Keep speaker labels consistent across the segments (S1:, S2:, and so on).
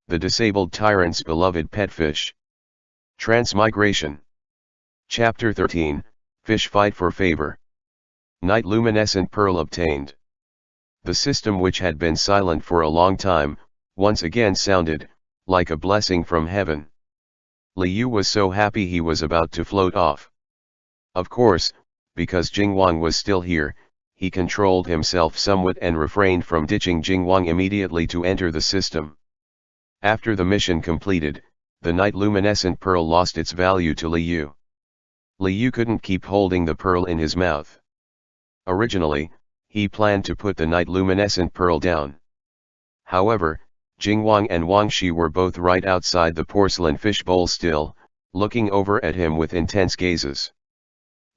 S1: The disabled tyrant's beloved pet fish. Transmigration. Chapter 13, Fish Fight for Favor. Night luminescent pearl obtained. The system, which had been silent for a long time, once again sounded like a blessing from heaven. Liu was so happy he was about to float off. Of course, because Jingwang was still here, he controlled himself somewhat and refrained from ditching Jingwang immediately to enter the system. After the mission completed, the night luminescent pearl lost its value to Liu. Liu couldn't keep holding the pearl in his mouth. Originally, he planned to put the night luminescent pearl down. However, Jingwang and Wang Shi were both right outside the porcelain fish bowl still, looking over at him with intense gazes.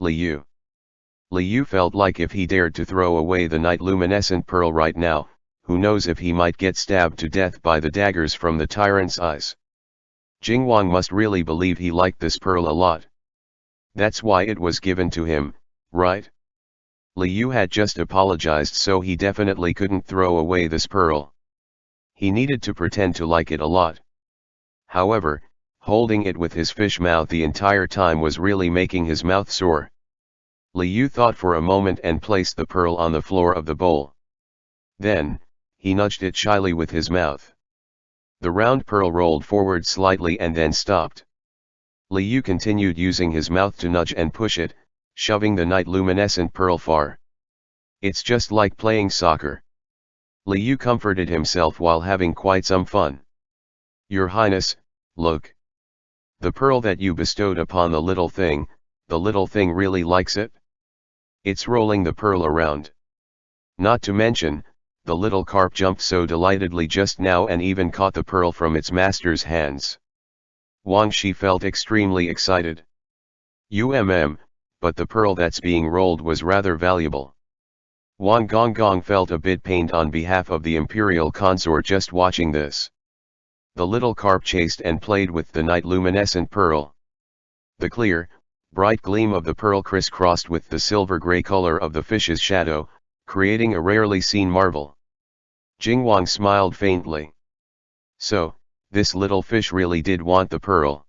S1: Liu felt like if he dared to throw away the night luminescent pearl right now, who knows if he might get stabbed to death by the daggers from the tyrant's eyes. Jingwang must really believe he liked this pearl a lot. That's why it was given to him, right? Liu had just apologized, so he definitely couldn't throw away this pearl. He needed to pretend to like it a lot. However, holding it with his fish mouth the entire time was really making his mouth sore. Liu thought for a moment and placed the pearl on the floor of the bowl. Then, he nudged it shyly with his mouth. The round pearl rolled forward slightly and then stopped. Liu continued using his mouth to nudge and push it, shoving the night luminescent pearl far. It's just like playing soccer. Liu comforted himself while having quite some fun. Your Highness, look. The pearl that you bestowed upon the little thing really likes it. It's rolling the pearl around. Not to mention, the little carp jumped so delightedly just now and even caught the pearl from its master's hands. Wang Shi felt extremely excited. But the pearl that's being rolled was rather valuable. Wang Gonggong felt a bit pained on behalf of the imperial consort just watching this. The little carp chased and played with the night luminescent pearl. The clear, bright gleam of the pearl crisscrossed with the silver-gray color of the fish's shadow, creating a rarely seen marvel. Jingwang smiled faintly. So, this little fish really did want the pearl.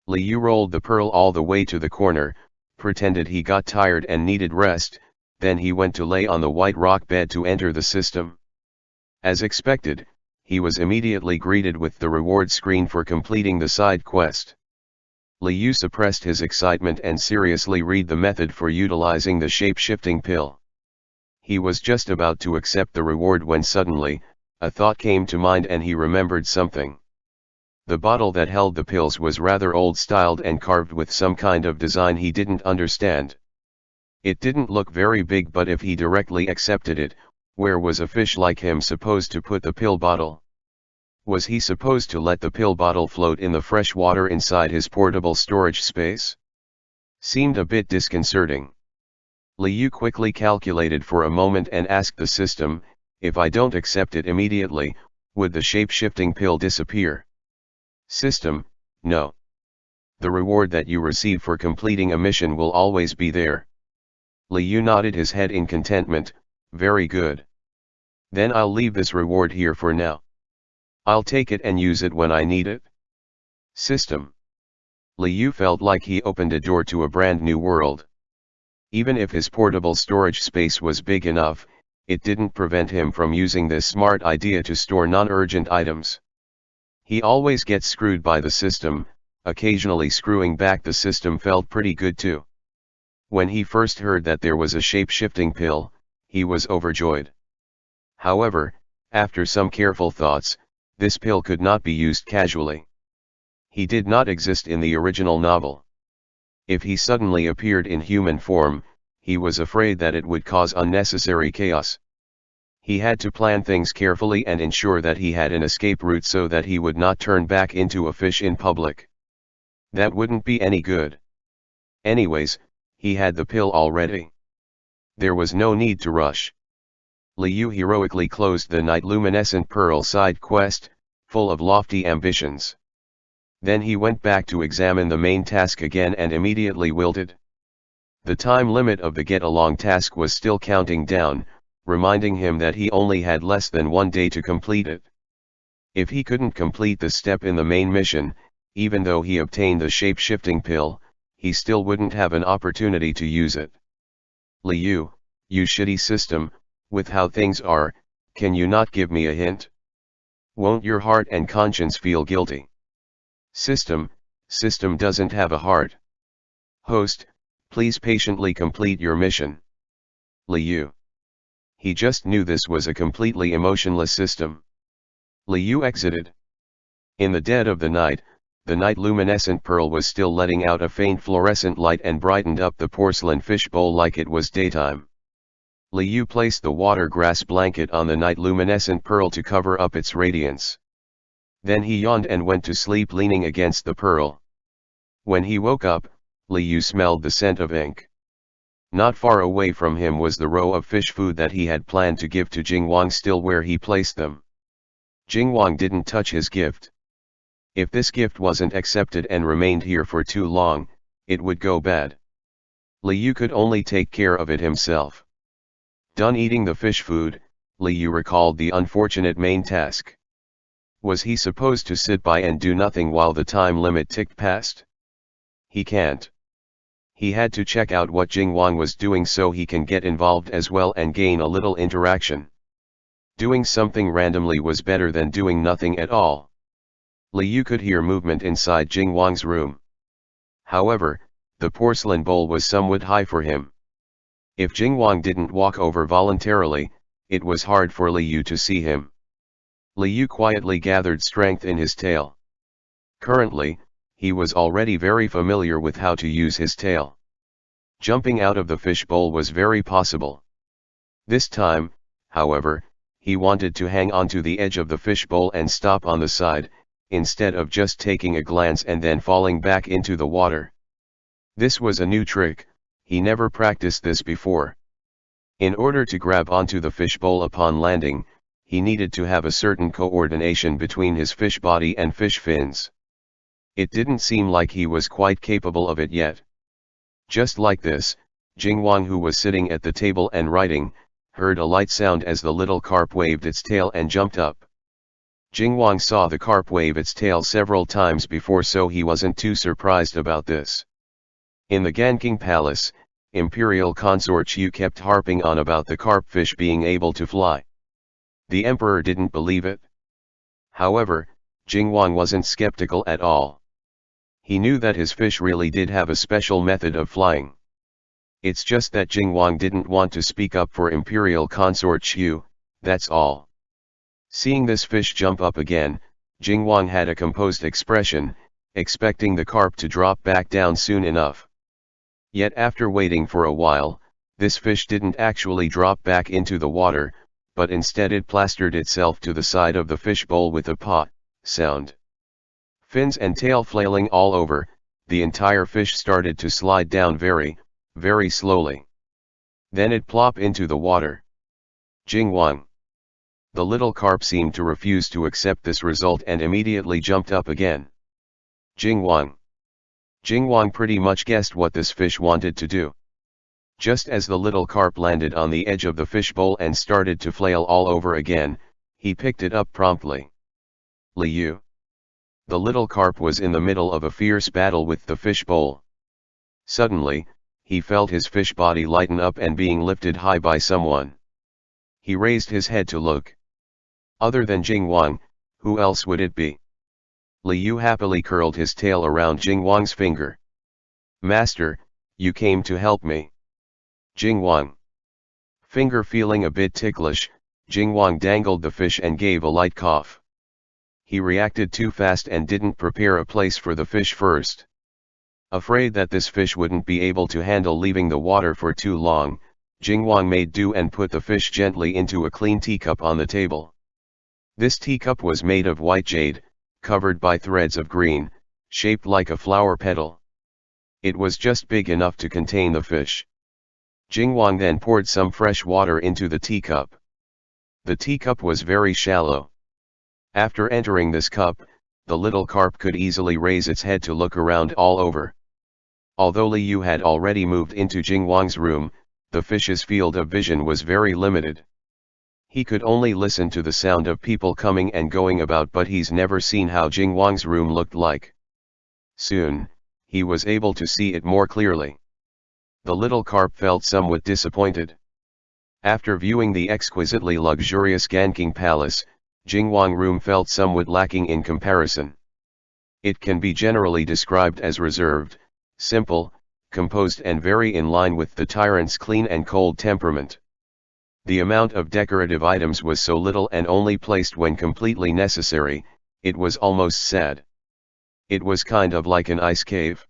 S1: Liu rolled the pearl all the way to the corner, pretended he got tired and needed rest, then he went to lay on the white rock bed to enter the system. As expected, he was immediately greeted with the reward screen for completing the side quest. Liu suppressed his excitement and seriously read the method for utilizing the shape-shifting pill. He was just about to accept the reward when suddenly, a thought came to mind and he remembered something. The bottle that held the pills was rather old-styled and carved with some kind of design he didn't understand. It didn't look very big, but if he directly accepted it, where was a fish like him supposed to put the pill bottle? Was he supposed to let the pill bottle float in the fresh water inside his portable storage space? Seemed a bit disconcerting. Liu quickly calculated for a moment and asked the system, if I don't accept it immediately, would the shape-shifting pill disappear? System, no. The reward that you receive for completing a mission will always be there. Liu nodded his head in contentment, very good. Then I'll leave this reward here for now. I'll take it and use it when I need it. System. Liu felt like he opened a door to a brand new world. Even if his portable storage space was big enough, it didn't prevent him from using this smart idea to store non-urgent items. He always gets screwed by the system, occasionally screwing back the system felt pretty good too. When he first heard that there was a shape-shifting pill, he was overjoyed. However, after some careful thoughts, this pill could not be used casually. He did not exist in the original novel. If he suddenly appeared in human form, he was afraid that it would cause unnecessary chaos. He had to plan things carefully and ensure that he had an escape route so that he would not turn back into a fish in public. That wouldn't be any good. Anyways, he had the pill already. There was no need to rush. Liu heroically closed the night luminescent pearl side quest, full of lofty ambitions. Then he went back to examine the main task again and immediately wilted. The time limit of the get-along task was still counting down, reminding him that he only had less than 1 day to complete it. If he couldn't complete the step in the main mission, even though he obtained the shape-shifting pill, he still wouldn't have an opportunity to use it. Liu, you shitty system, with how things are, can you not give me a hint? Won't your heart and conscience feel guilty? System doesn't have a heart. Host, please patiently complete your mission. Liu. He just knew this was a completely emotionless system. Liu exited. In the dead of the night luminescent pearl was still letting out a faint fluorescent light and brightened up the porcelain fish bowl like it was daytime. Liu placed the water grass blanket on the night luminescent pearl to cover up its radiance. Then he yawned and went to sleep leaning against the pearl. When he woke up, Liu smelled the scent of ink. Not far away from him was the row of fish food that he had planned to give to Jingwang, still where he placed them. Jingwang didn't touch his gift. If this gift wasn't accepted and remained here for too long, it would go bad. Liu could only take care of it himself. Done eating the fish food, Liu recalled the unfortunate main task. Was he supposed to sit by and do nothing while the time limit ticked past? He can't. He had to check out what Jingwang was doing so he can get involved as well and gain a little interaction. Doing something randomly was better than doing nothing at all. Liu could hear movement inside Jingwang's room. However, the porcelain bowl was somewhat high for him. If Jingwang didn't walk over voluntarily, it was hard for Liu to see him. Liu quietly gathered strength in his tail. Currently, he was already very familiar with how to use his tail. Jumping out of the fish bowl was very possible. This time, however, he wanted to hang onto the edge of the fish bowl and stop on the side, instead of just taking a glance and then falling back into the water. This was a new trick, he never practiced this before. In order to grab onto the fish bowl upon landing, he needed to have a certain coordination between his fish body and fish fins. It didn't seem like he was quite capable of it yet. Just like this, Jingwang, who was sitting at the table and writing, heard a light sound as the little carp waved its tail and jumped up. Jingwang saw the carp wave its tail several times before, so he wasn't too surprised about this. In the Ganking Palace, Imperial Consort Xu kept harping on about the carp fish being able to fly. The emperor didn't believe it. However, Jingwang wasn't skeptical at all. He knew that his fish really did have a special method of flying. It's just that Jingwang didn't want to speak up for Imperial Consort Xu, that's all. Seeing this fish jump up again, Jingwang had a composed expression, expecting the carp to drop back down soon enough. Yet after waiting for a while, this fish didn't actually drop back into the water, but instead it plastered itself to the side of the fish bowl with a pop sound. Fins and tail flailing all over, the entire fish started to slide down very, very slowly. Then it plop into the water. Jingwang. The little carp seemed to refuse to accept this result and immediately jumped up again. Jingwang. Jingwang pretty much guessed what this fish wanted to do. Just as the little carp landed on the edge of the fish bowl and started to flail all over again, he picked it up promptly. Liu. The little carp was in the middle of a fierce battle with the fish bowl. Suddenly, he felt his fish body lighten up and being lifted high by someone. He raised his head to look. Other than Jingwang, who else would it be? Liu happily curled his tail around Jingwang's finger. Master, you came to help me. Jingwang. Finger feeling a bit ticklish, Jingwang dangled the fish and gave a light cough. He reacted too fast and didn't prepare a place for the fish first. Afraid that this fish wouldn't be able to handle leaving the water for too long, Jingwang made do and put the fish gently into a clean teacup on the table. This teacup was made of white jade, covered by threads of green, shaped like a flower petal. It was just big enough to contain the fish. Jingwang then poured some fresh water into the teacup. The teacup was very shallow. After entering this cup, the little carp could easily raise its head to look around all over. Although Liu had already moved into Jingwang's room, the fish's field of vision was very limited. He could only listen to the sound of people coming and going about, but he's never seen how Jingwang's room looked like. Soon, he was able to see it more clearly. The little carp felt somewhat disappointed. After viewing the exquisitely luxurious Ganking Palace, Jingwang room felt somewhat lacking in comparison. It can be generally described as reserved, simple, composed and very in line with the tyrant's clean and cold temperament. The amount of decorative items was so little and only placed when completely necessary, it was almost sad. It was kind of like an ice cave.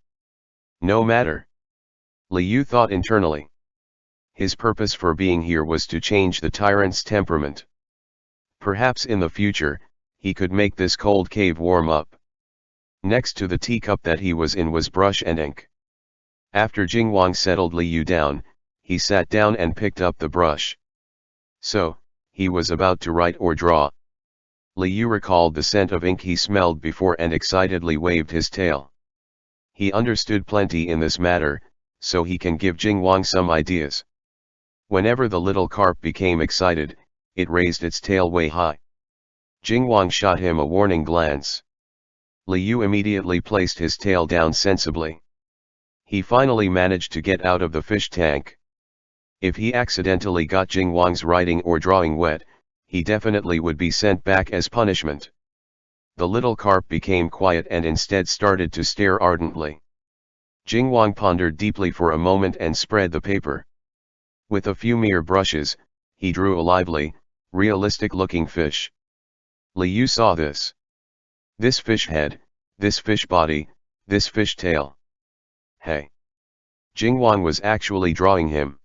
S1: No matter. Liu thought internally. His purpose for being here was to change the tyrant's temperament. Perhaps in the future, he could make this cold cave warm up. Next to the teacup that he was in was brush and ink. After Jingwang settled Liu down, he sat down and picked up the brush. So, he was about to write or draw. Liu recalled the scent of ink he smelled before and excitedly waved his tail. He understood plenty in this matter, so he can give Jingwang some ideas. Whenever the little carp became excited, it raised its tail way high. Jingwang shot him a warning glance. Liu immediately placed his tail down sensibly. He finally managed to get out of the fish tank. If he accidentally got Jingwang's writing or drawing wet, he definitely would be sent back as punishment. The little carp became quiet and instead started to stare ardently. Jingwang pondered deeply for a moment and spread the paper. With a few mere brushes, he drew a lively, realistic-looking fish. Liu saw this. This fish head, this fish body, this fish tail. Hey! Jingwang was actually drawing him.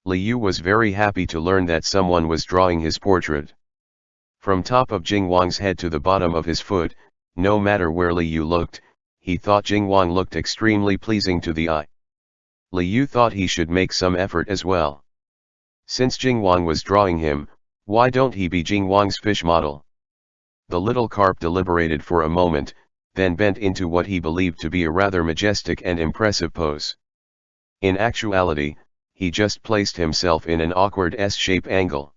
S1: Liu was very happy to learn that someone was drawing his portrait. From top of Jingwang's head to the bottom of his foot, no matter where Liu looked, he thought Jingwang looked extremely pleasing to the eye. Liu thought he should make some effort as well. Since Jingwang was drawing him, why don't he be Jingwang's fish model? The little carp deliberated for a moment, then bent into what he believed to be a rather majestic and impressive pose. In actuality, he just placed himself in an awkward S-shape angle.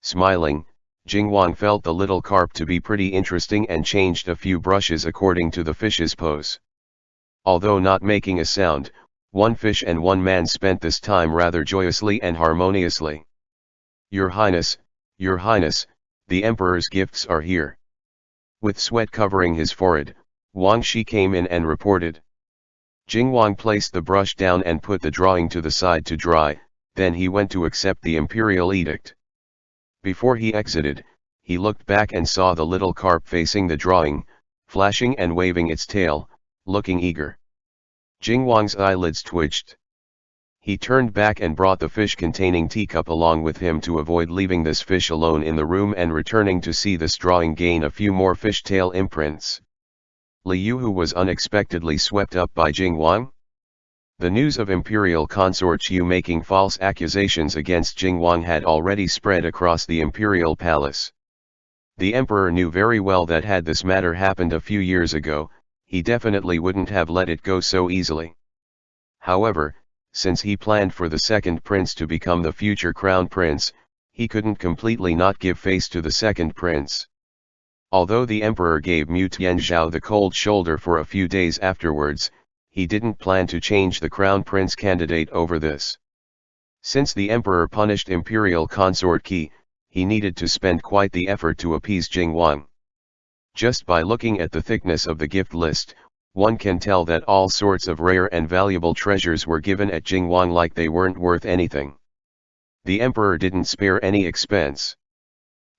S1: Smiling, Jingwang felt the little carp to be pretty interesting and changed a few brushes according to the fish's pose. Although not making a sound, one fish and one man spent this time rather joyously and harmoniously. Your Highness, the Emperor's gifts are here. With sweat covering his forehead, Wang Shi came in and reported. Jingwang placed the brush down and put the drawing to the side to dry, then he went to accept the imperial edict. Before he exited, he looked back and saw the little carp facing the drawing, flashing and waving its tail, looking eager. Jingwang's eyelids twitched. He turned back and brought the fish-containing teacup along with him to avoid leaving this fish alone in the room and returning to see this drawing gain a few more fish-tail imprints. Liu, who was unexpectedly swept up by Jingwang? The news of Imperial Consort Xu making false accusations against Jingwang had already spread across the Imperial Palace. The Emperor knew very well that had this matter happened a few years ago, he definitely wouldn't have let it go so easily. However, since he planned for the second prince to become the future crown prince, he couldn't completely not give face to the second prince. Although the emperor gave Mu Tianzhao the cold shoulder for a few days afterwards, he didn't plan to change the crown prince candidate over this. Since the emperor punished imperial consort Qi, he needed to spend quite the effort to appease Jingwang. Just by looking at the thickness of the gift list, one can tell that all sorts of rare and valuable treasures were given at Jingwang like they weren't worth anything. The emperor didn't spare any expense.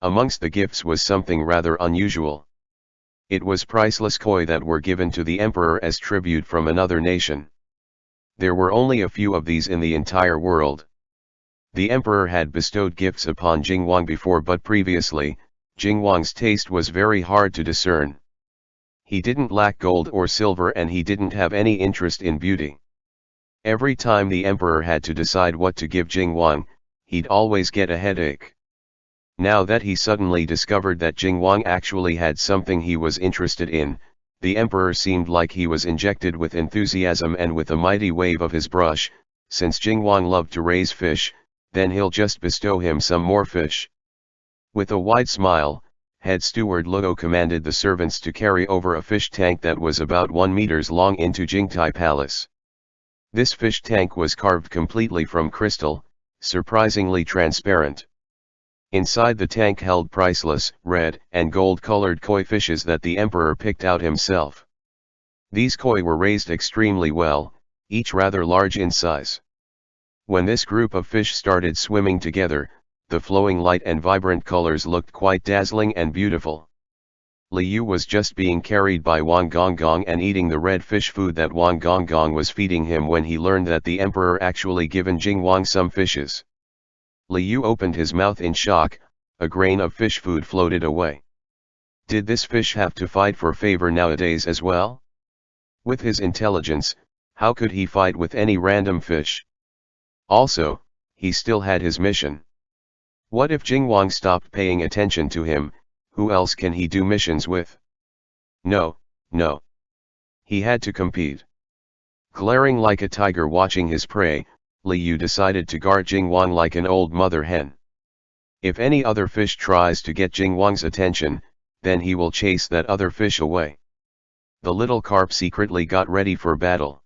S1: Amongst the gifts was something rather unusual. It was priceless koi that were given to the emperor as tribute from another nation. There were only a few of these in the entire world. The emperor had bestowed gifts upon Jingwang before, but previously, Jingwang's taste was very hard to discern. He didn't lack gold or silver and he didn't have any interest in beauty. Every time the emperor had to decide what to give Jingwang, he'd always get a headache. Now that he suddenly discovered that Jingwang actually had something he was interested in, the emperor seemed like he was injected with enthusiasm, and with a mighty wave of his brush, since Jingwang loved to raise fish, then he'll just bestow him some more fish. With a wide smile, head steward Luo commanded the servants to carry over a fish tank that was about 1 meters long into Jingtai Palace. This fish tank was carved completely from crystal, surprisingly transparent. Inside the tank held priceless, red and gold-colored koi fishes that the emperor picked out himself. These koi were raised extremely well, each rather large in size. When this group of fish started swimming together, the flowing light and vibrant colors looked quite dazzling and beautiful. Liu was just being carried by Wang Gonggong and eating the red fish food that Wang Gonggong was feeding him when he learned that the emperor actually given Jing Wang some fishes. Liu opened his mouth in shock. A grain of fish food floated away. Did this fish have to fight for favor nowadays as well? With his intelligence, how could he fight with any random fish? Also, he still had his mission. What if Jing Wang stopped paying attention to him? Who else can he do missions with? No. He had to compete. Glaring like a tiger watching his prey, Liu decided to guard Jing Wang like an old mother hen. If any other fish tries to get Jing Wang's attention, then he will chase that other fish away. The little carp secretly got ready for battle.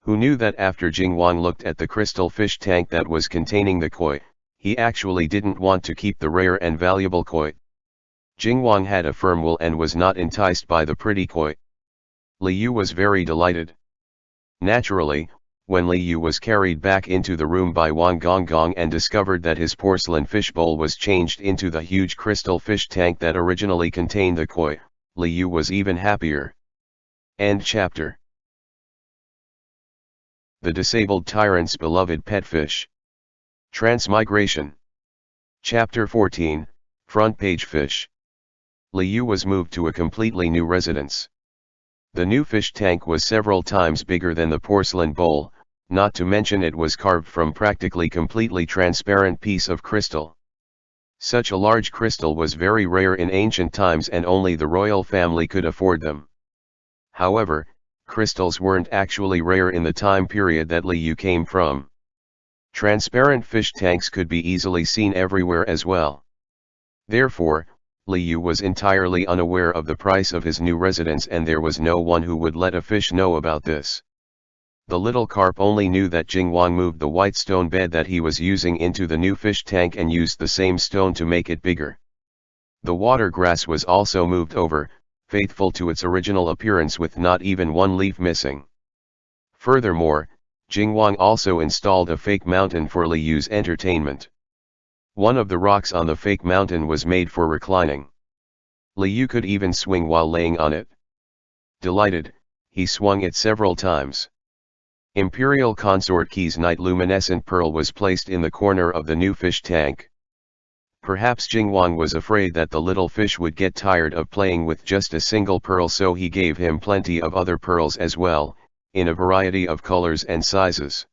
S1: Who knew that after Jing Wang looked at the crystal fish tank that was containing the koi, he actually didn't want to keep the rare and valuable koi. Jing Wang had a firm will and was not enticed by the pretty koi. Liu was very delighted. Naturally, when Liu was carried back into the room by Wang Gonggong and discovered that his porcelain fish bowl was changed into the huge crystal fish tank that originally contained the koi, Liu was even happier. End chapter. The disabled tyrant's beloved pet fish. Transmigration. Chapter 14, Front Page Fish. Liu was moved to a completely new residence. The new fish tank was several times bigger than the porcelain bowl, not to mention it was carved from practically completely transparent piece of crystal. Such a large crystal was very rare in ancient times and only the royal family could afford them. However, crystals weren't actually rare in the time period that Liu came from. Transparent fish tanks could be easily seen everywhere as well. Therefore, Liu was entirely unaware of the price of his new residence and there was no one who would let a fish know about this. The little carp only knew that Jing Wang moved the white stone bed that he was using into the new fish tank and used the same stone to make it bigger. The water grass was also moved over, faithful to its original appearance with not even one leaf missing. Furthermore, Jing Wang also installed a fake mountain for Liu's entertainment. One of the rocks on the fake mountain was made for reclining. Liu could even swing while laying on it. Delighted, he swung it several times. Imperial Consort Key's night luminescent pearl was placed in the corner of the new fish tank. Perhaps Jing Wang was afraid that the little fish would get tired of playing with just a single pearl, so he gave him plenty of other pearls as well, in a variety of colors and sizes.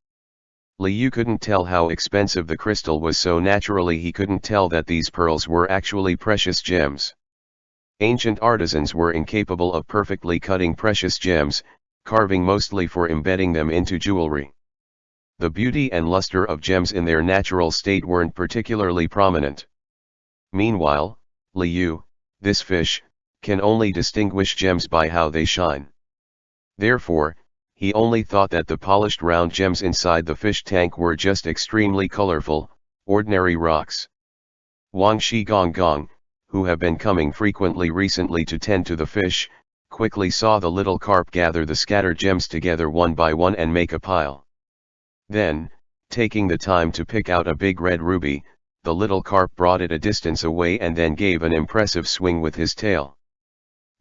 S1: Liu couldn't tell how expensive the crystal was, so naturally he couldn't tell that these pearls were actually precious gems. Ancient artisans were incapable of perfectly cutting precious gems, carving mostly for embedding them into jewelry. The beauty and luster of gems in their natural state weren't particularly prominent. Meanwhile, Liu, this fish, can only distinguish gems by how they shine. Therefore, he only thought that the polished round gems inside the fish tank were just extremely colorful, ordinary rocks. Wang Gonggong, who have been coming frequently recently to tend to the fish, quickly saw the little carp gather the scattered gems together one by one and make a pile. Then, taking the time to pick out a big red ruby, the little carp brought it a distance away and then gave an impressive swing with his tail.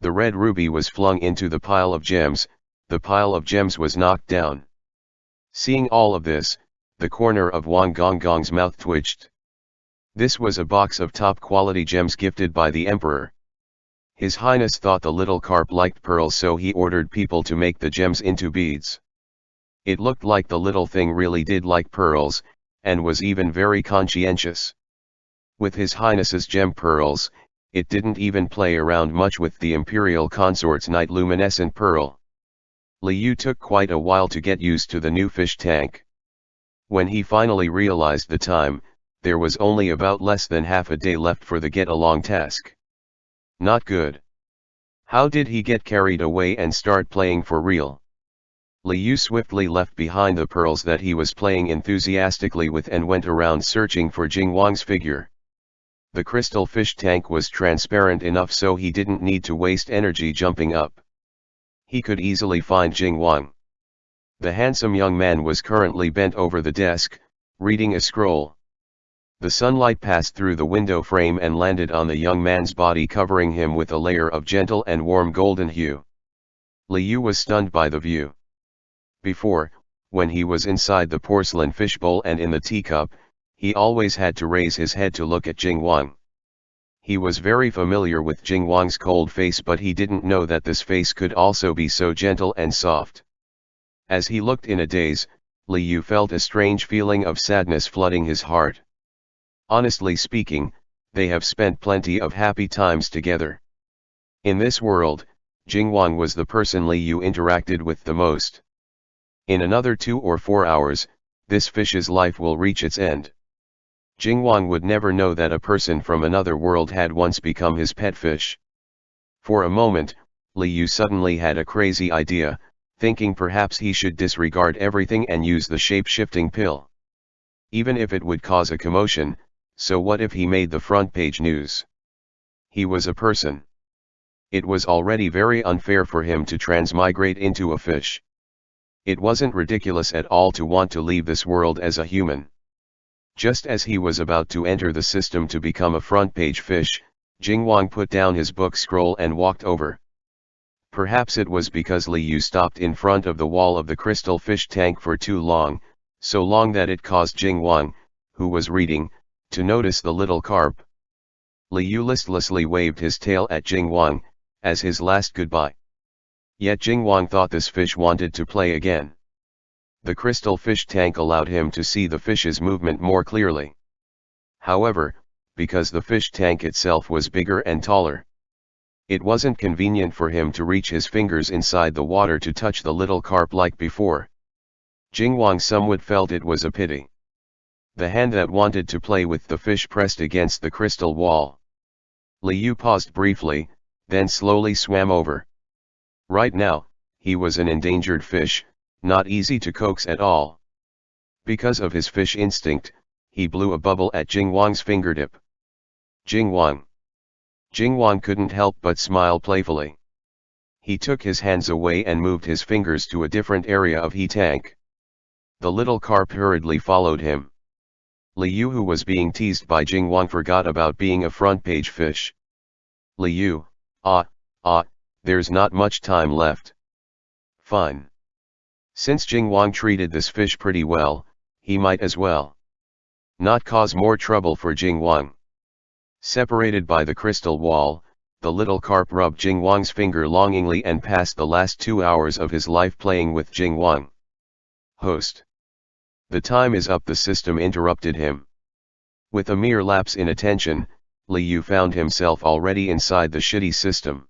S1: The red ruby was flung into the pile of gems. The pile of gems was knocked down. Seeing all of this, the corner of Wang Gonggong's mouth twitched. This was a box of top-quality gems gifted by the emperor. His Highness thought the little carp liked pearls, so he ordered people to make the gems into beads. It looked like the little thing really did like pearls, and was even very conscientious. With His Highness's gem pearls, it didn't even play around much with the imperial consort's night luminescent pearl. Liu took quite a while to get used to the new fish tank. When he finally realized the time, there was only about less than half a day left for the get-along task. Not good. How did he get carried away and start playing for real? Liu swiftly left behind the pearls that he was playing enthusiastically with and went around searching for Jingwang's figure. The crystal fish tank was transparent enough so he didn't need to waste energy jumping up. He could easily find Jingwang. The handsome young man was currently bent over the desk, reading a scroll. The sunlight passed through the window frame and landed on the young man's body, covering him with a layer of gentle and warm golden hue. Liu was stunned by the view. Before, when he was inside the porcelain fishbowl and in the teacup, he always had to raise his head to look at Jingwang. He was very familiar with Jingwang's cold face, but he didn't know that this face could also be so gentle and soft. As he looked in a daze, Liu felt a strange feeling of sadness flooding his heart. Honestly speaking, they have spent plenty of happy times together. In this world, Jingwang was the person Liu interacted with the most. In another 2 or 4 hours, this fish's life will reach its end. Jingwang would never know that a person from another world had once become his pet fish. For a moment, Liu suddenly had a crazy idea, thinking perhaps he should disregard everything and use the shape-shifting pill. Even if it would cause a commotion, so what if he made the front page news? He was a person. It was already very unfair for him to transmigrate into a fish. It wasn't ridiculous at all to want to leave this world as a human. Just as he was about to enter the system to become a front-page fish, Jingwang put down his book scroll and walked over. Perhaps it was because Liu stopped in front of the wall of the crystal fish tank for too long, so long that it caused Jingwang, who was reading, to notice the little carp. Liu listlessly waved his tail at Jingwang, as his last goodbye. Yet Jingwang thought this fish wanted to play again. The crystal fish tank allowed him to see the fish's movement more clearly. However, because the fish tank itself was bigger and taller, it wasn't convenient for him to reach his fingers inside the water to touch the little carp like before. Jingwang somewhat felt it was a pity. The hand that wanted to play with the fish pressed against the crystal wall. Liu paused briefly, then slowly swam over. Right now, he was an endangered fish, not easy to coax at all. Because of his fish instinct, he blew a bubble at Jingwang's fingertip. Jingwang. Jingwang couldn't help but smile playfully. He took his hands away and moved his fingers to a different area of the tank. The little carp hurriedly followed him. Liu, who was being teased by Jingwang, forgot about being a front-page fish. Liu, there's not much time left. Fine. Since Jingwang treated this fish pretty well, he might as well not cause more trouble for Jingwang. Separated by the crystal wall, the little carp rubbed Jingwang's finger longingly and passed the last 2 hours of his life playing with Jingwang. Host. The time is up, the system interrupted him. With a mere lapse in attention, Liu found himself already inside the shitty system.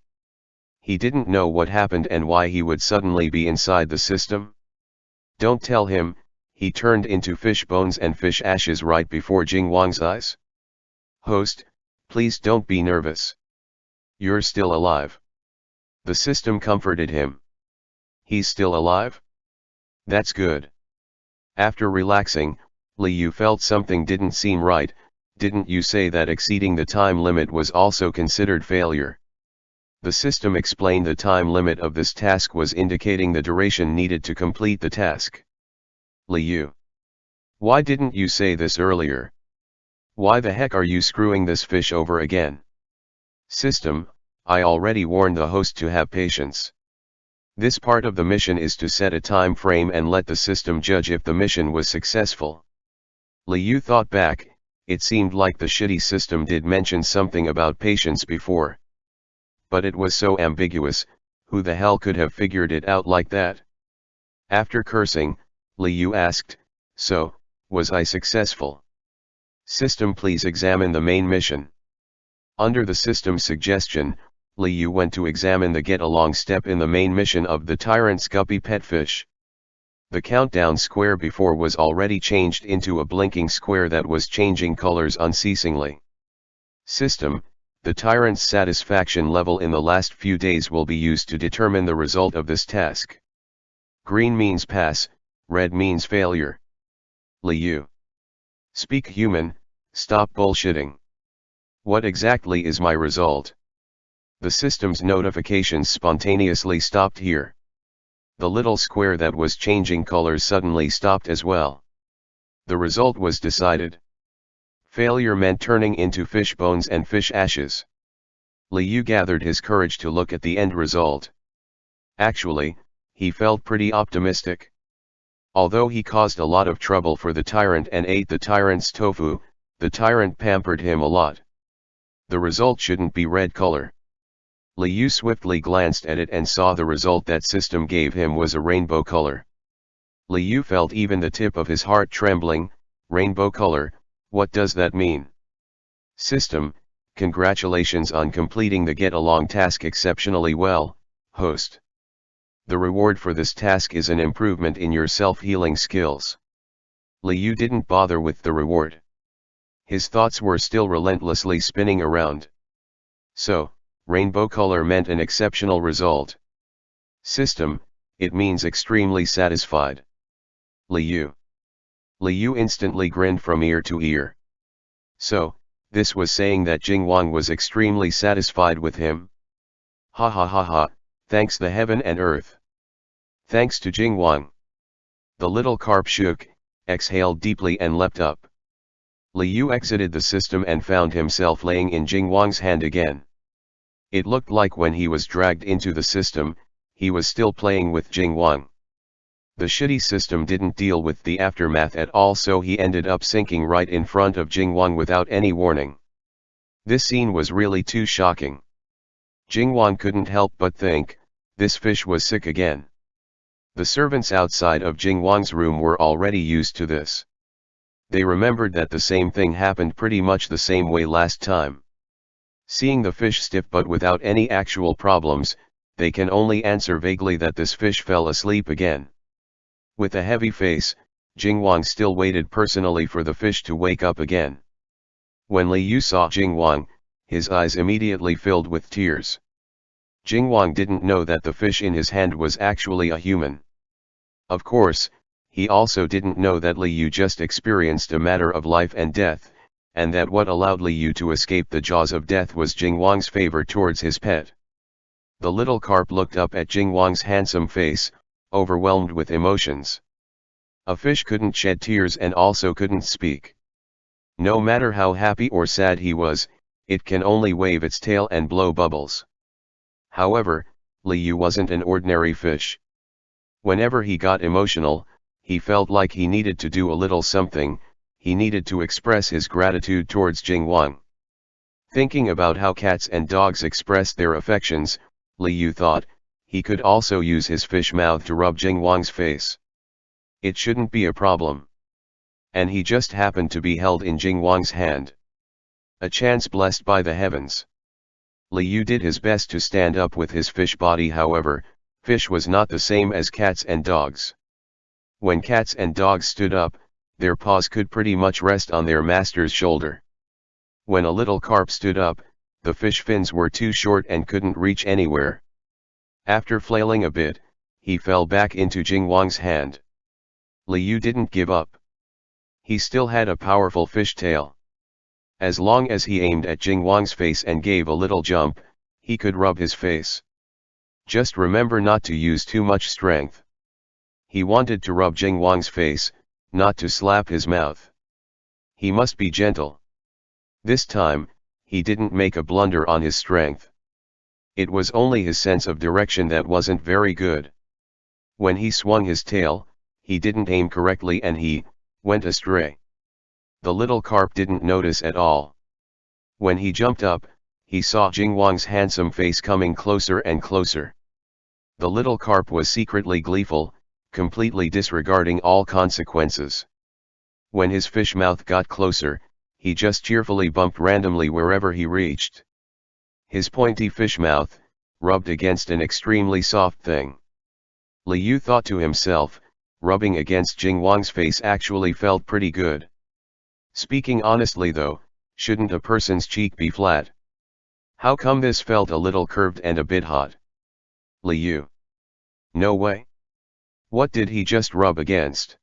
S1: He didn't know what happened and why he would suddenly be inside the system. Don't tell him, he turned into fish bones and fish ashes right before Jingwang's eyes. Host, please don't be nervous. You're still alive. The system comforted him. He's still alive? That's good. After relaxing, Liu felt something didn't seem right. Didn't you say that exceeding the time limit was also considered failure? The system explained the time limit of this task was indicating the duration needed to complete the task. Liu. Why didn't you say this earlier? Why the heck are you screwing this fish over again? System, I already warned the host to have patience. This part of the mission is to set a time frame and let the system judge if the mission was successful. Liu thought back, it seemed like the shitty system did mention something about patience before. But it was so ambiguous, who the hell could have figured it out like that? After cursing, Liu asked, so, was I successful? System, please examine the main mission. Under the system's suggestion, Liu went to examine the get-along step in the main mission of the Tyrant's guppy pet fish. The countdown square before was already changed into a blinking square that was changing colors unceasingly. System, the Tyrant's satisfaction level in the last few days will be used to determine the result of this task. Green means pass, red means failure. Liu. Speak human, stop bullshitting. What exactly is my result? The system's notifications spontaneously stopped here. The little square that was changing colors suddenly stopped as well. The result was decided. Failure meant turning into fish bones and fish ashes. Liu gathered his courage to look at the end result. Actually, he felt pretty optimistic. Although he caused a lot of trouble for the Tyrant and ate the Tyrant's tofu, the Tyrant pampered him a lot. The result shouldn't be red color. Liu swiftly glanced at it and saw the result that system gave him was a rainbow color. Liu felt even the tip of his heart trembling. Rainbow color, what does that mean? System, congratulations on completing the get along task exceptionally well, host. The reward for this task is an improvement in your self-healing skills. Liu didn't bother with the reward. His thoughts were still relentlessly spinning around. So, rainbow color meant an exceptional result. System, it means extremely satisfied. Liu instantly grinned from ear to ear. So, this was saying that Jingwang was extremely satisfied with him. Ha ha ha ha, thanks the heaven and earth. Thanks to Jingwang. The little carp shook, exhaled deeply and leapt up. Liu exited the system and found himself laying in Jingwang's hand again. It looked like when he was dragged into the system, he was still playing with Jingwang. The shitty system didn't deal with the aftermath at all, so he ended up sinking right in front of Jingwang without any warning. This scene was really too shocking. Jingwang couldn't help but think, this fish was sick again. The servants outside of Jingwang's room were already used to this. They remembered that the same thing happened pretty much the same way last time. Seeing the fish stiff but without any actual problems, they can only answer vaguely that this fish fell asleep again. With a heavy face, Jingwang still waited personally for the fish to wake up again. When Liu saw Jingwang, his eyes immediately filled with tears. Jingwang didn't know that the fish in his hand was actually a human. Of course, he also didn't know that Liu just experienced a matter of life and death, and that what allowed Liu to escape the jaws of death was Jingwang's favor towards his pet. The little carp looked up at Jingwang's handsome face, overwhelmed with emotions. A fish couldn't shed tears and also couldn't speak. No matter how happy or sad he was, it can only wave its tail and blow bubbles. However, Liu wasn't an ordinary fish. Whenever he got emotional, he felt like he needed to do a little something. He needed to express his gratitude towards Jingwang. Thinking about how cats and dogs express their affections, Liu thought, he could also use his fish mouth to rub Jingwang's face. It shouldn't be a problem. And he just happened to be held in Jingwang's hand. A chance blessed by the heavens. Liu did his best to stand up with his fish body. However, fish was not the same as cats and dogs. When cats and dogs stood up, their paws could pretty much rest on their master's shoulder. When a little carp stood up, the fish fins were too short and couldn't reach anywhere. After flailing a bit, he fell back into Jingwang's hand. Liu didn't give up. He still had a powerful fish tail. As long as he aimed at Jingwang's face and gave a little jump, he could rub his face. Just remember not to use too much strength. He wanted to rub Jingwang's face, not to slap his mouth. He must be gentle. This time, he didn't make a blunder on his strength. It was only his sense of direction that wasn't very good. When he swung his tail, he didn't aim correctly and he went astray. The little carp didn't notice at all. When he jumped up, he saw Jingwang's handsome face coming closer and closer. The little carp was secretly gleeful, completely disregarding all consequences. When his fish mouth got closer, he just cheerfully bumped randomly wherever he reached. His pointy fish mouth rubbed against an extremely soft thing. Liu thought to himself, rubbing against Jing Wang's face actually felt pretty good. Speaking honestly though, shouldn't a person's cheek be flat? How come this felt a little curved and a bit hot? Liu. No way. What did he just rub against?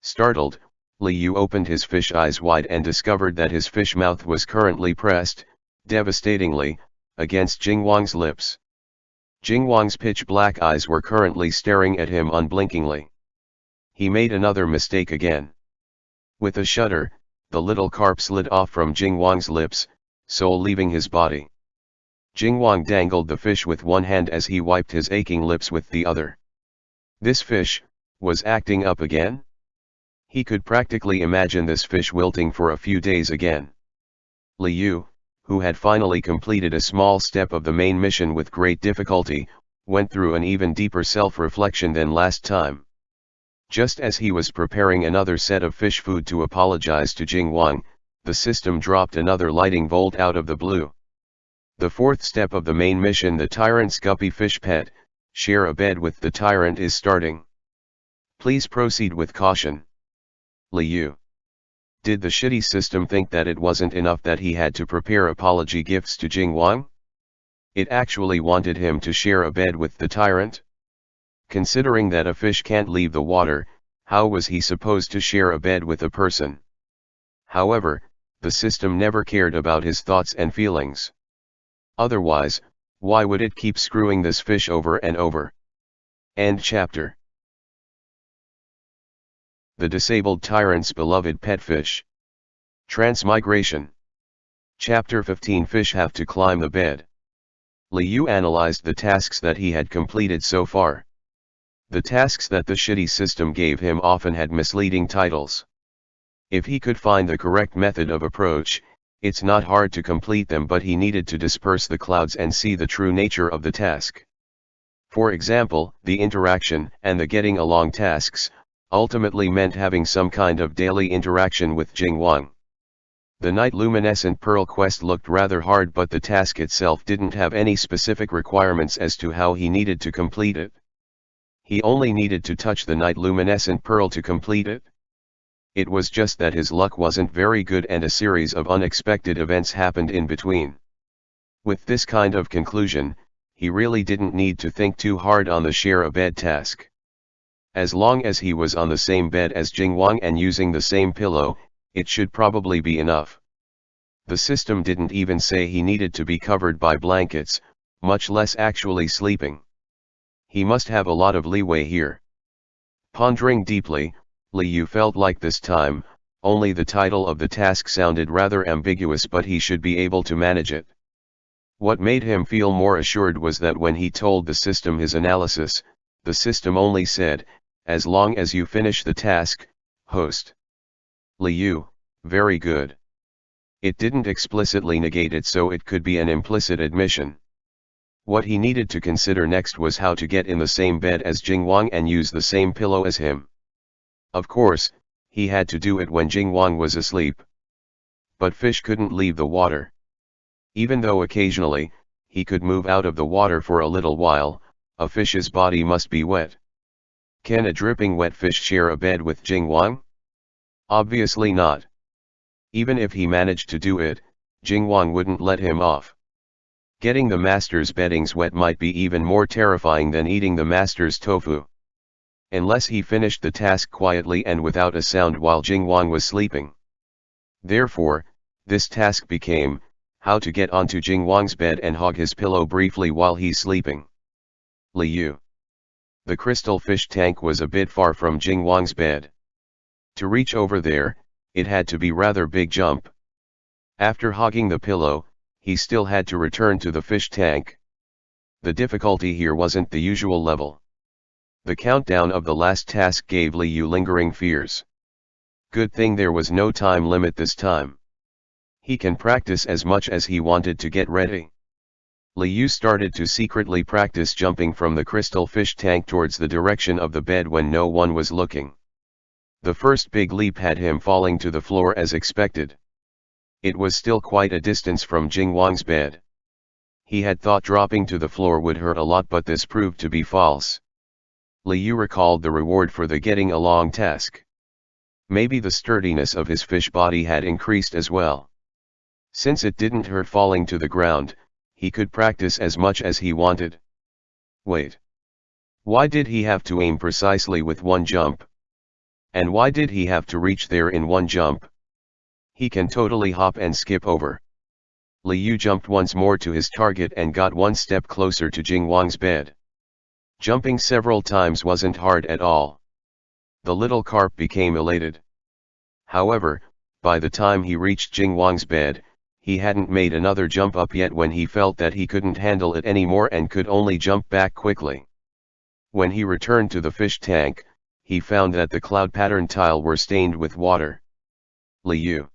S1: Startled, Liu opened his fish eyes wide and discovered that his fish mouth was currently pressed, devastatingly, against Jing Wang's lips. Jing Wang's pitch black eyes were currently staring at him unblinkingly. He made another mistake again. With a shudder, the little carp slid off from Jing Wang's lips, soul leaving his body. Jing Wang dangled the fish with one hand as he wiped his aching lips with the other. This fish was acting up again? He could practically imagine this fish wilting for a few days again. Liu, who had finally completed a small step of the main mission with great difficulty, went through an even deeper self-reflection than last time. Just as he was preparing another set of fish food to apologize to Jing Wang, the system dropped another lightning bolt out of the blue. The fourth step of the main mission, the Tyrant's guppy fish pet, share a bed with the Tyrant, is starting. Please proceed with caution. Liu. Did the shitty system think that it wasn't enough that he had to prepare apology gifts to Jing Wang? It actually wanted him to share a bed with the Tyrant? Considering that a fish can't leave the water, how was he supposed to share a bed with a person? However, the system never cared about his thoughts and feelings. Otherwise, why would it keep screwing this fish over and over? End chapter. The disabled Tyrant's beloved pet fish. Transmigration. Chapter 15. Fish have to climb the bed. Liu analyzed the tasks that he had completed so far. The tasks that the shitty system gave him often had misleading titles. If he could find the correct method of approach, it's not hard to complete them, but he needed to disperse the clouds and see the true nature of the task. For example, the interaction and the getting along tasks ultimately meant having some kind of daily interaction with Jing Wang. The night luminescent pearl quest looked rather hard, but the task itself didn't have any specific requirements as to how he needed to complete it. He only needed to touch the night luminescent pearl to complete it. It was just that his luck wasn't very good and a series of unexpected events happened in between. With this kind of conclusion, he really didn't need to think too hard on the share a bed task. As long as he was on the same bed as Jing Wang and using the same pillow, it should probably be enough. The system didn't even say he needed to be covered by blankets, much less actually sleeping. He must have a lot of leeway here. Pondering deeply, Liu felt like this time, only the title of the task sounded rather ambiguous, but he should be able to manage it. What made him feel more assured was that when he told the system his analysis, the system only said, "As long as you finish the task, host." Liu, very good. It didn't explicitly negate it, so it could be an implicit admission. What he needed to consider next was how to get in the same bed as Jing Wang and use the same pillow as him. Of course, he had to do it when Jing Wang was asleep. But fish couldn't leave the water. Even though occasionally, he could move out of the water for a little while, a fish's body must be wet. Can a dripping wet fish share a bed with Jing Wang? Obviously not. Even if he managed to do it, Jing Wang wouldn't let him off. Getting the master's beddings wet might be even more terrifying than eating the master's tofu. Unless he finished the task quietly and without a sound while Jing Wang was sleeping. Therefore, this task became, how to get onto Jing Wang's bed and hog his pillow briefly while he's sleeping. Liu. The crystal fish tank was a bit far from Jing Wang's bed. To reach over there, it had to be rather big jump. After hogging the pillow, he still had to return to the fish tank. The difficulty here wasn't the usual level. The countdown of the last task gave Liu lingering fears. Good thing there was no time limit this time. He can practice as much as he wanted to get ready. Liu started to secretly practice jumping from the crystal fish tank towards the direction of the bed when no one was looking. The first big leap had him falling to the floor as expected. It was still quite a distance from Jing Wang's bed. He had thought dropping to the floor would hurt a lot, but this proved to be false. Liu recalled the reward for the getting along task. Maybe the sturdiness of his fish body had increased as well. Since it didn't hurt falling to the ground, he could practice as much as he wanted. Wait. Why did he have to aim precisely with one jump? And why did he have to reach there in one jump? He can totally hop and skip over. Liu jumped once more to his target and got one step closer to Jingwang's bed. Jumping several times wasn't hard at all. The little carp became elated. However, by the time he reached Jingwang's bed, he hadn't made another jump up yet when he felt that he couldn't handle it anymore and could only jump back quickly. When he returned to the fish tank, he found that the cloud pattern tile were stained with water. Liu.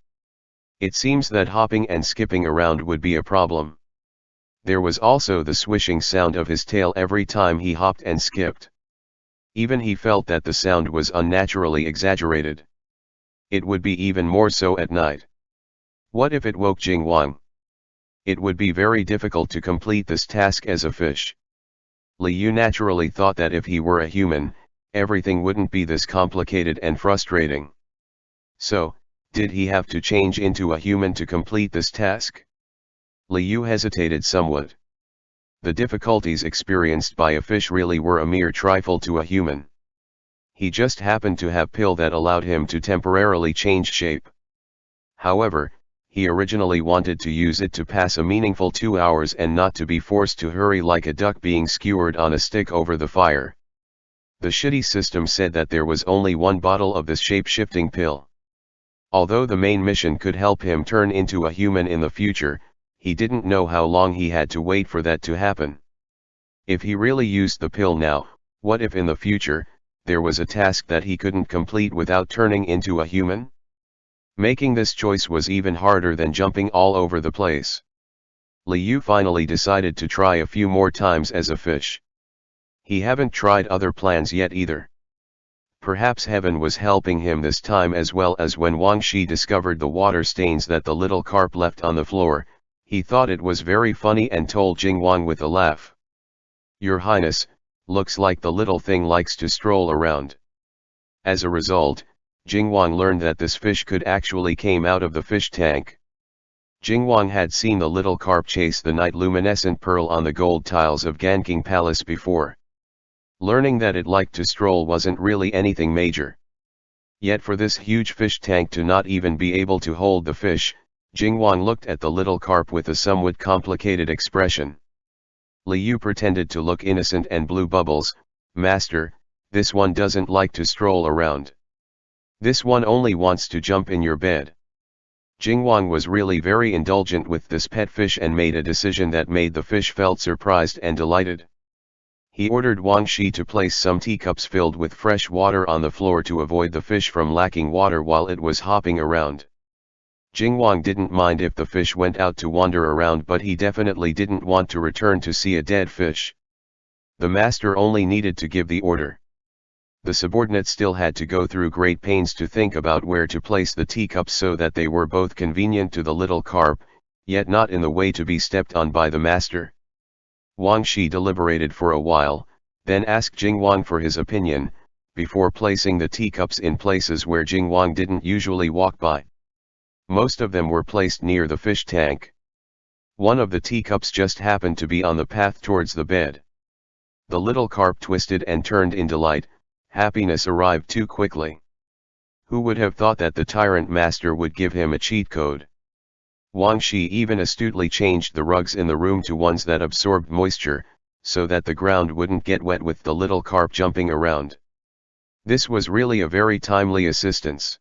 S1: It seems that hopping and skipping around would be a problem. There was also the swishing sound of his tail every time he hopped and skipped. Even he felt that the sound was unnaturally exaggerated. It would be even more so at night. What if it woke Jingwang? It would be very difficult to complete this task as a fish. Liu naturally thought that if he were a human, everything wouldn't be this complicated and frustrating. So, did he have to change into a human to complete this task? Liu hesitated somewhat. The difficulties experienced by a fish really were a mere trifle to a human. He just happened to have pill that allowed him to temporarily change shape. However, he originally wanted to use it to pass a meaningful 2 hours and not to be forced to hurry like a duck being skewered on a stick over the fire. The shitty system said that there was only one bottle of this shape-shifting pill. Although the main mission could help him turn into a human in the future, he didn't know how long he had to wait for that to happen. If he really used the pill now, what if in the future, there was a task that he couldn't complete without turning into a human? Making this choice was even harder than jumping all over the place. Liu finally decided to try a few more times as a fish. He haven't tried other plans yet either. Perhaps heaven was helping him this time as well, as when Wang Shi discovered the water stains that the little carp left on the floor, he thought it was very funny and told Jingwang with a laugh. "Your Highness, looks like the little thing likes to stroll around." As a result, Jingwang learned that this fish could actually came out of the fish tank. Jingwang had seen the little carp chase the night luminescent pearl on the gold tiles of Ganking Palace before. Learning that it liked to stroll wasn't really anything major. Yet for this huge fish tank to not even be able to hold the fish, Jingwang looked at the little carp with a somewhat complicated expression. Liu pretended to look innocent and blew bubbles. "Master, this one doesn't like to stroll around. This one only wants to jump in your bed." Jingwang was really very indulgent with this pet fish and made a decision that made the fish felt surprised and delighted. He ordered Wang Shi to place some teacups filled with fresh water on the floor to avoid the fish from lacking water while it was hopping around. Jingwang didn't mind if the fish went out to wander around, but he definitely didn't want to return to see a dead fish. The master only needed to give the order. The subordinate still had to go through great pains to think about where to place the teacups so that they were both convenient to the little carp, yet not in the way to be stepped on by the master. Wang Shi deliberated for a while, then asked Jingwang for his opinion, before placing the teacups in places where Jingwang didn't usually walk by. Most of them were placed near the fish tank. One of the teacups just happened to be on the path towards the bed. The little carp twisted and turned in delight. Happiness arrived too quickly. Who would have thought that the tyrant master would give him a cheat code? Wang Shi even astutely changed the rugs in the room to ones that absorbed moisture, so that the ground wouldn't get wet with the little carp jumping around. This was really a very timely assistance.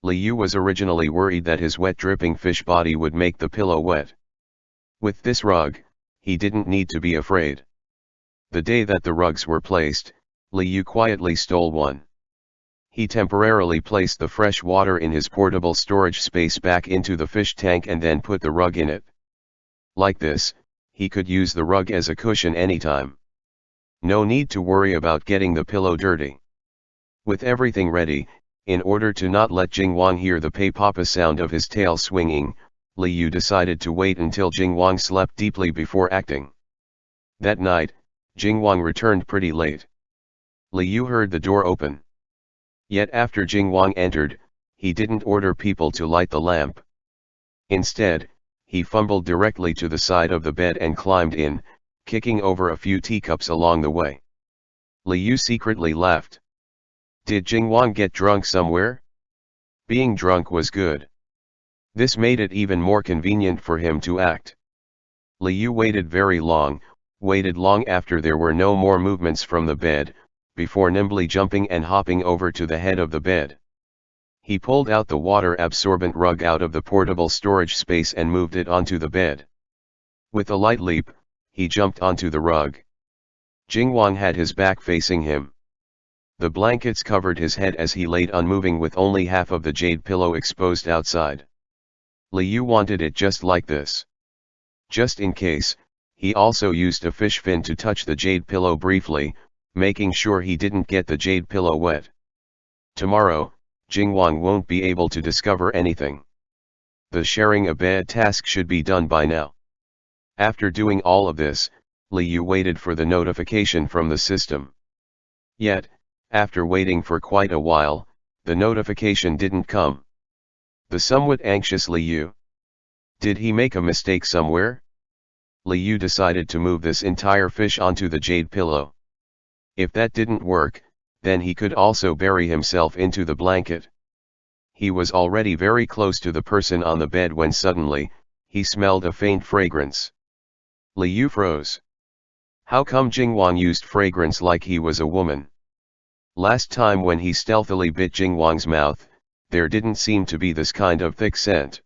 S1: Liu was originally worried that his wet dripping fish body would make the pillow wet. With this rug, he didn't need to be afraid. The day that the rugs were placed, Liu quietly stole one. He temporarily placed the fresh water in his portable storage space back into the fish tank and then put the rug in it. Like this, he could use the rug as a cushion anytime. No need to worry about getting the pillow dirty. With everything ready, in order to not let Jingwang hear the papa sound of his tail swinging, Liu decided to wait until Jingwang slept deeply before acting. That night, Jingwang returned pretty late. Li Yu heard the door open. Yet after Jing Wang entered, he didn't order people to light the lamp. Instead, he fumbled directly to the side of the bed and climbed in, kicking over a few teacups along the way. Li Yu secretly laughed. Did Jing Wang get drunk somewhere? Being drunk was good. This made it even more convenient for him to act. Li Yu waited long after there were no more movements from the bed, before nimbly jumping and hopping over to the head of the bed. He pulled out the water-absorbent rug out of the portable storage space and moved it onto the bed. With a light leap, he jumped onto the rug. Jing Wang had his back facing him. The blankets covered his head as he laid unmoving with only half of the jade pillow exposed outside. Li Yu wanted it just like this. Just in case, he also used a fish fin to touch the jade pillow briefly, making sure he didn't get the jade pillow wet. Tomorrow, Jing Wang won't be able to discover anything. The sharing a bed task should be done by now. After doing all of this, Li Yu waited for the notification from the system. Yet, after waiting for quite a while, the notification didn't come. The somewhat anxious Li Yu. Did he make a mistake somewhere? Li Yu decided to move this entire fish onto the jade pillow. If that didn't work, then he could also bury himself into the blanket. He was already very close to the person on the bed when suddenly, he smelled a faint fragrance. Li Yu froze. How come Jing Wang used fragrance like he was a woman? Last time when he stealthily bit Jing Wang's mouth, there didn't seem to be this kind of thick scent.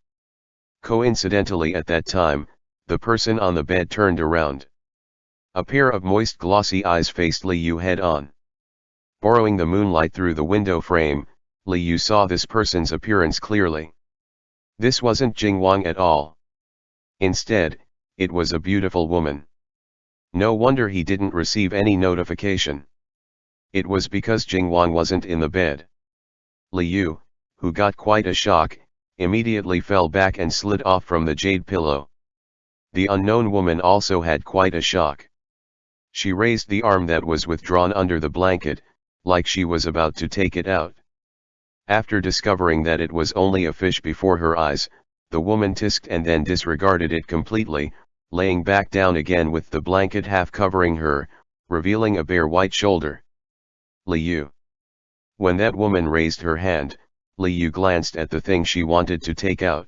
S1: Coincidentally at that time, the person on the bed turned around. A pair of moist glossy eyes faced Li Yu head on. Borrowing the moonlight through the window frame, Li Yu saw this person's appearance clearly. This wasn't Jing Wang at all. Instead, it was a beautiful woman. No wonder he didn't receive any notification. It was because Jing Wang wasn't in the bed. Li Yu, who got quite a shock, immediately fell back and slid off from the jade pillow. The unknown woman also had quite a shock. She raised the arm that was withdrawn under the blanket, like she was about to take it out. After discovering that it was only a fish before her eyes, the woman tisked and then disregarded it completely, laying back down again with the blanket half covering her, revealing a bare white shoulder. Li Yu. When that woman raised her hand, Li Yu glanced at the thing she wanted to take out.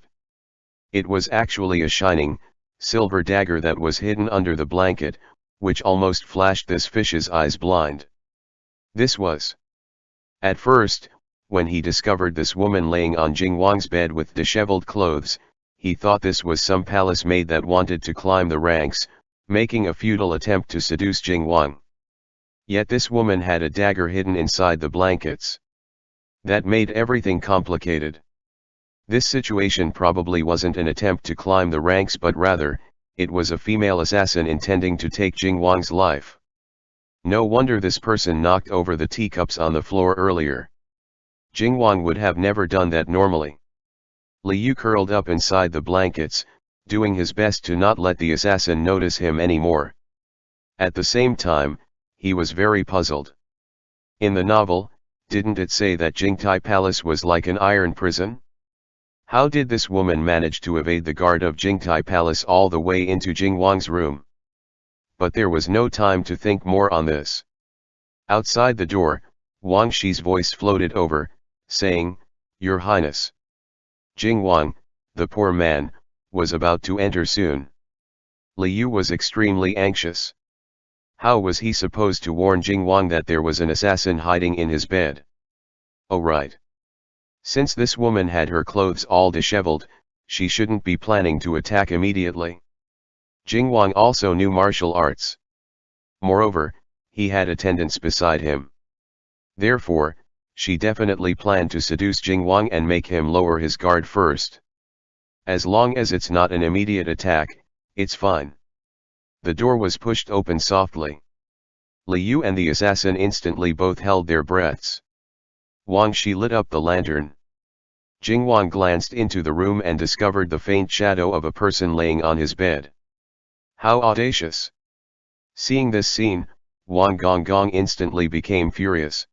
S1: It was actually a shining, silver dagger that was hidden under the blanket, which almost flashed this fish's eyes blind. This was. At first, when he discovered this woman laying on Jing Wang's bed with disheveled clothes, he thought this was some palace maid that wanted to climb the ranks, making a futile attempt to seduce Jing Wang. Yet this woman had a dagger hidden inside the blankets. That made everything complicated. This situation probably wasn't an attempt to climb the ranks but rather, it was a female assassin intending to take Jing Wang's life. No wonder this person knocked over the teacups on the floor earlier. Jing Wang would have never done that normally. Li Yu curled up inside the blankets, doing his best to not let the assassin notice him anymore. At the same time, he was very puzzled. In the novel, didn't it say that Jingtai Palace was like an iron prison? How did this woman manage to evade the guard of Jingtai Palace all the way into Jing Wang's room? But there was no time to think more on this. Outside the door, Wang Shi's voice floated over, saying, "Your Highness." Jing Wang, the poor man, was about to enter soon. Li Yu was extremely anxious. How was he supposed to warn Jing Wang that there was an assassin hiding in his bed? Oh right. Since this woman had her clothes all disheveled, she shouldn't be planning to attack immediately. Jing Wang also knew martial arts. Moreover, he had attendants beside him. Therefore, she definitely planned to seduce Jing Wang and make him lower his guard first. As long as it's not an immediate attack, it's fine. The door was pushed open softly. Li Yu and the assassin instantly both held their breaths. Wang Shi lit up the lantern. Jing Wang glanced into the room and discovered the faint shadow of a person laying on his bed. How audacious! Seeing this scene, Wang Gonggong instantly became furious.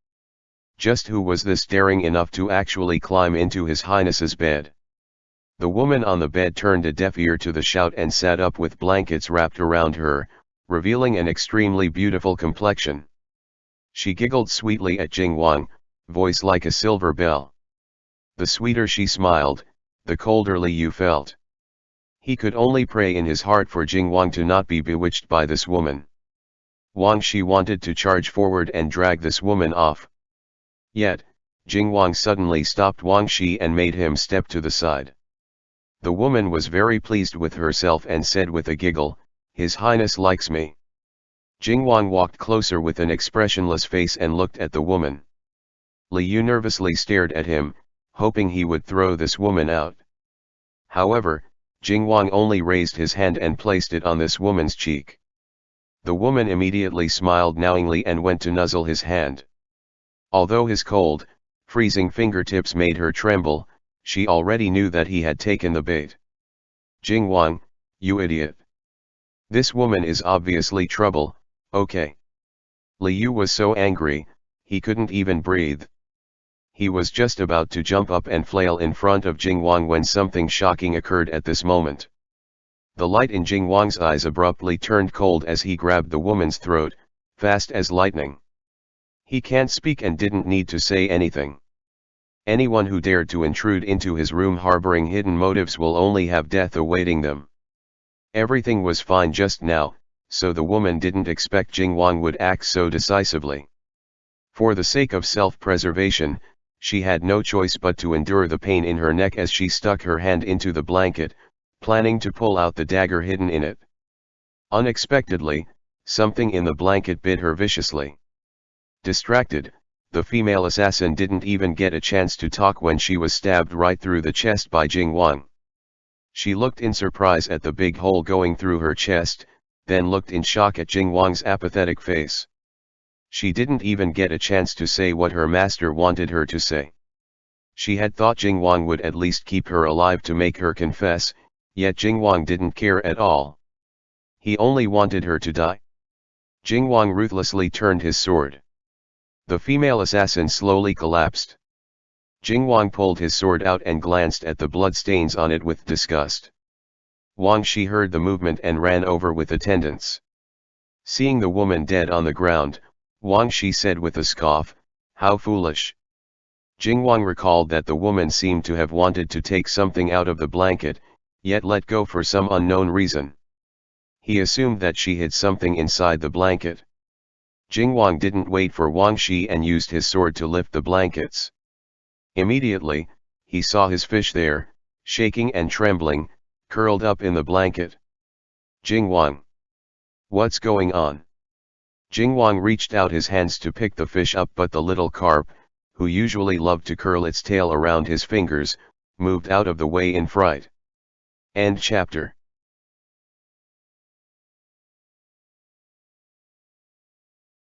S1: Just who was this daring enough to actually climb into His Highness's bed? The woman on the bed turned a deaf ear to the shout and sat up with blankets wrapped around her, revealing an extremely beautiful complexion. She giggled sweetly at Jing Wang, voice like a silver bell. The sweeter she smiled, the colder Li Yu felt. He could only pray in his heart for Jing Wang to not be bewitched by this woman. Wang Shi wanted to charge forward and drag this woman off. Yet, Jing Wang suddenly stopped Wang Shi and made him step to the side. The woman was very pleased with herself and said with a giggle, "His Highness likes me." Jing Wang walked closer with an expressionless face and looked at the woman. Li Yu nervously stared at him, hoping he would throw this woman out. However, Jing Wang only raised his hand and placed it on this woman's cheek. The woman immediately smiled knowingly and went to nuzzle his hand. Although his cold, freezing fingertips made her tremble, she already knew that he had taken the bait. "Jing Wang, you idiot. This woman is obviously trouble, okay?" Li Yu was so angry, he couldn't even breathe. He was just about to jump up and flail in front of Jing Wang when something shocking occurred at this moment. The light in Jing Wang's eyes abruptly turned cold as he grabbed the woman's throat, fast as lightning. He can't speak and didn't need to say anything. Anyone who dared to intrude into his room harboring hidden motives will only have death awaiting them. Everything was fine just now, so the woman didn't expect Jing Wang would act so decisively. For the sake of self-preservation, she had no choice but to endure the pain in her neck as she stuck her hand into the blanket, planning to pull out the dagger hidden in it. Unexpectedly, something in the blanket bit her viciously. Distracted, the female assassin didn't even get a chance to talk when she was stabbed right through the chest by Jing Wang. She looked in surprise at the big hole going through her chest, then looked in shock at Jing Wang's apathetic face. She didn't even get a chance to say what her master wanted her to say. She had thought Jing Wang would at least keep her alive to make her confess, yet Jing Wang didn't care at all. He only wanted her to die. Jing Wang ruthlessly turned his sword. The female assassin slowly collapsed. Jing Wang pulled his sword out and glanced at the bloodstains on it with disgust. Wang Shi heard the movement and ran over with attendants. Seeing the woman dead on the ground, Wang Shi said with a scoff, "How foolish." Jing Wang recalled that the woman seemed to have wanted to take something out of the blanket, yet let go for some unknown reason. He assumed that she hid something inside the blanket. Jing Wang didn't wait for Wang Shi and used his sword to lift the blankets. Immediately, he saw his fish there, shaking and trembling, curled up in the blanket. "Jing Wang. What's going on?" Jing Wang reached out his hands to pick the fish up, but the little carp, who usually loved to curl its tail around his fingers, moved out of the way in fright. End chapter.